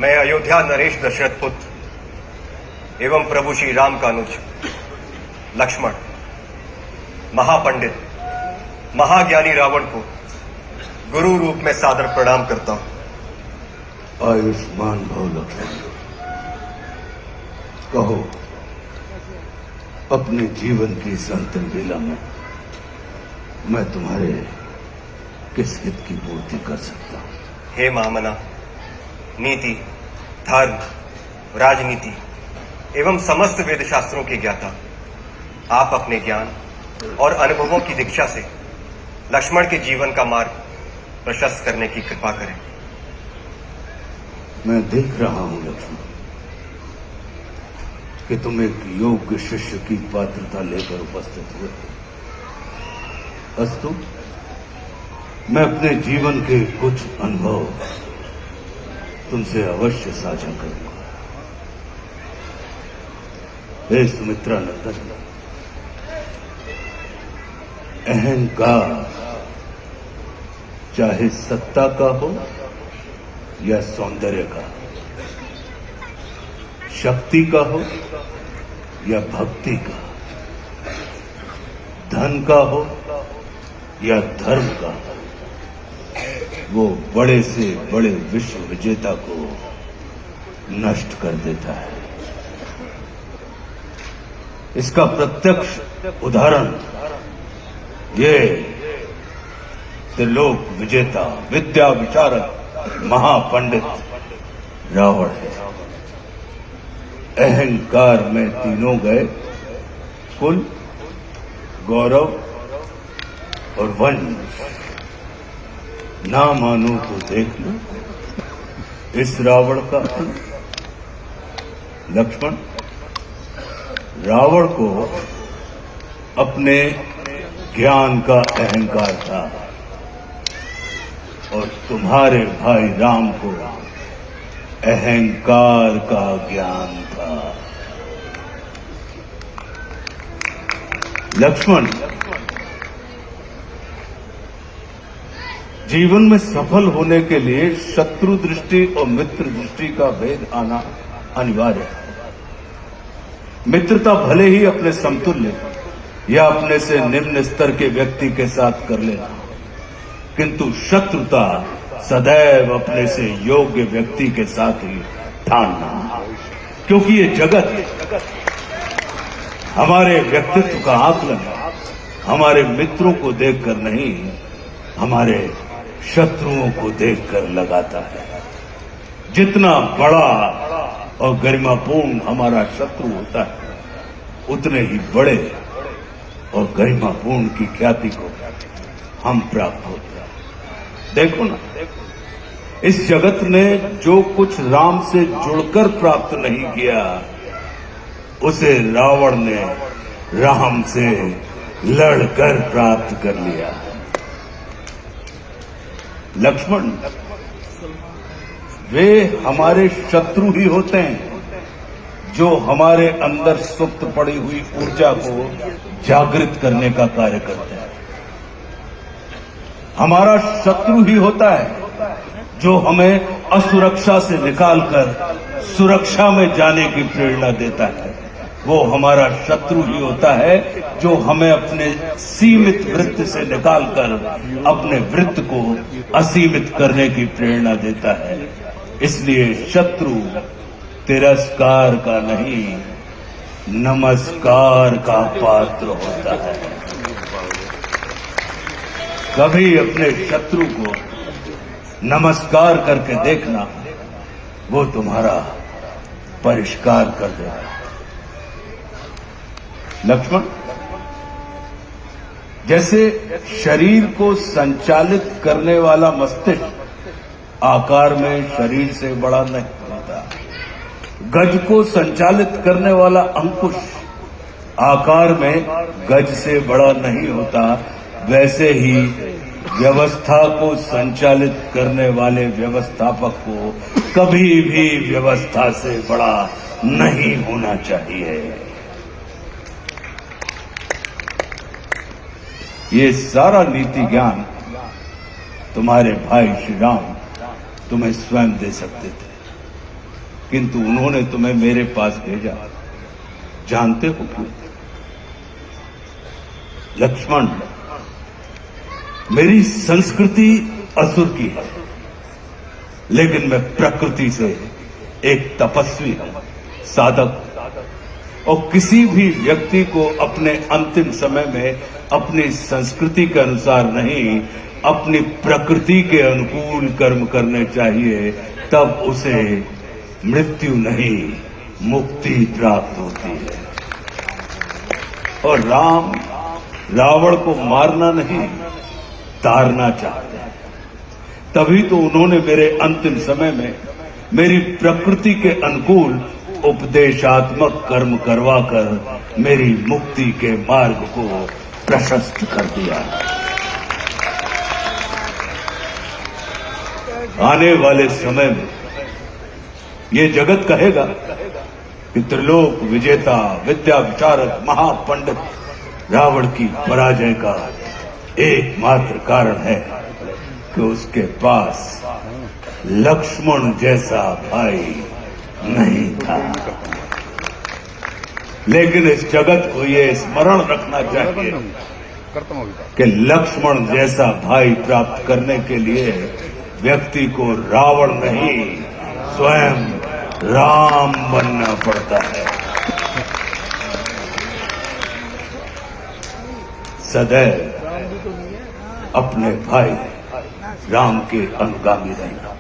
मैं अयोध्या नरेश दशरथ पुत्र एवं प्रभु श्री राम का अनुज लक्ष्मण महापंडित महाज्ञानी रावण को गुरु रूप में सादर प्रणाम करता हूं। आयुष्मान भव लक्ष्मण। कहो, अपने जीवन की इस अंतिम बेला में मैं तुम्हारे किस हित की पूर्ति कर सकता हूं? हे महामना, नीति, धर्म, राजनीति एवं समस्त वेद शास्त्रों के ज्ञाता, आप अपने ज्ञान और अनुभवों की दीक्षा से लक्ष्मण के जीवन का मार्ग प्रशस्त करने की कृपा करें। मैं देख रहा हूं लक्ष्मण कि तुम एक योग्य शिष्य की पात्रता लेकर उपस्थित हुए। अस्तु, मैं अपने जीवन के कुछ अनुभव तुमसे अवश्य साझा करूंगा। हे सुमित्रा नंदन, अहंकार चाहे सत्ता का हो या सौंदर्य का, शक्ति का हो या भक्ति का, धन का हो या धर्म का, वो बड़े से बड़े विश्व विजेता को नष्ट कर देता है। इसका प्रत्यक्ष उदाहरण ये त्रिलोक विजेता, विद्या विशारद, महापंडित रावण है। अहंकार में तीनों गए, कुल, गौरव और वंश। ना मानो तो देख लो इस रावण का अंत। लक्ष्मण, रावण को अपने ज्ञान का अहंकार था और तुम्हारे भाई राम को अहंकार का ज्ञान था। लक्ष्मण, जीवन में सफल होने के लिए शत्रु दृष्टि और मित्र दृष्टि का भेद आना अनिवार्य है। मित्रता भले ही अपने समतुल्य या अपने से निम्न स्तर के व्यक्ति के साथ कर लेना, किंतु शत्रुता सदैव अपने से योग्य व्यक्ति के साथ ही ठानना, क्योंकि ये जगत हमारे व्यक्तित्व का आकलन हमारे मित्रों को देखकर नहीं, हमारे शत्रुओं को देखकर लगाता है। जितना बड़ा और गरिमापूर्ण हमारा शत्रु होता है, उतने ही बड़े और गरिमापूर्ण की ख्याति को हम प्राप्त होते हैं। देखो ना, इस जगत ने जो कुछ राम से जुड़कर प्राप्त नहीं किया, उसे रावण ने राम से लड़कर प्राप्त कर लिया। लक्ष्मण, वे हमारे शत्रु ही होते हैं जो हमारे अंदर सुप्त पड़ी हुई ऊर्जा को जागृत करने का कार्य करते हैं। हमारा शत्रु ही होता है जो हमें असुरक्षा से निकालकर सुरक्षा में जाने की प्रेरणा देता है। वो हमारा शत्रु ही होता है जो हमें अपने सीमित वृत्त से निकालकर अपने वृत्त को असीमित करने की प्रेरणा देता है। इसलिए शत्रु तिरस्कार का नहीं, नमस्कार का पात्र होता है। कभी अपने शत्रु को नमस्कार करके देखना, वो तुम्हारा परिष्कार कर देगा। लक्ष्मण, जैसे शरीर को संचालित करने वाला मस्तिष्क आकार में शरीर से बड़ा नहीं होता, गज को संचालित करने वाला अंकुश आकार में गज से बड़ा नहीं होता, वैसे ही व्यवस्था को संचालित करने वाले व्यवस्थापक को कभी भी व्यवस्था से बड़ा नहीं होना चाहिए। ये सारा नीति ज्ञान तुम्हारे भाई श्री राम तुम्हें स्वयं दे सकते थे, किंतु उन्होंने तुम्हें मेरे पास भेजा। जानते हो क्यों? लक्ष्मण, मेरी संस्कृति असुर की है, लेकिन मैं प्रकृति से एक तपस्वी हूं, साधक। और किसी भी व्यक्ति को अपने अंतिम समय में अपनी संस्कृति के अनुसार नहीं, अपनी प्रकृति के अनुकूल कर्म करने चाहिए, तब उसे मृत्यु नहीं, मुक्ति प्राप्त होती है। और राम रावण को मारना नहीं, तारना चाहते हैं। तभी तो उन्होंने मेरे अंतिम समय में मेरी प्रकृति के अनुकूल उपदेशात्मक कर्म करवाकर मेरी मुक्ति के मार्ग को प्रशस्त कर दिया। आने वाले समय में ये जगत कहेगा कि त्रिलोक विजेता, विद्या विशारद, महापंडित रावण की पराजय का एकमात्र कारण है कि उसके पास लक्ष्मण जैसा भाई नहीं था। लेकिन इस जगत को ये स्मरण रखना चाहिए कि लक्ष्मण जैसा भाई प्राप्त करने के लिए व्यक्ति को रावण नहीं, स्वयं राम बनना पड़ता है। सदैव अपने भाई राम के अनुगामी रहना।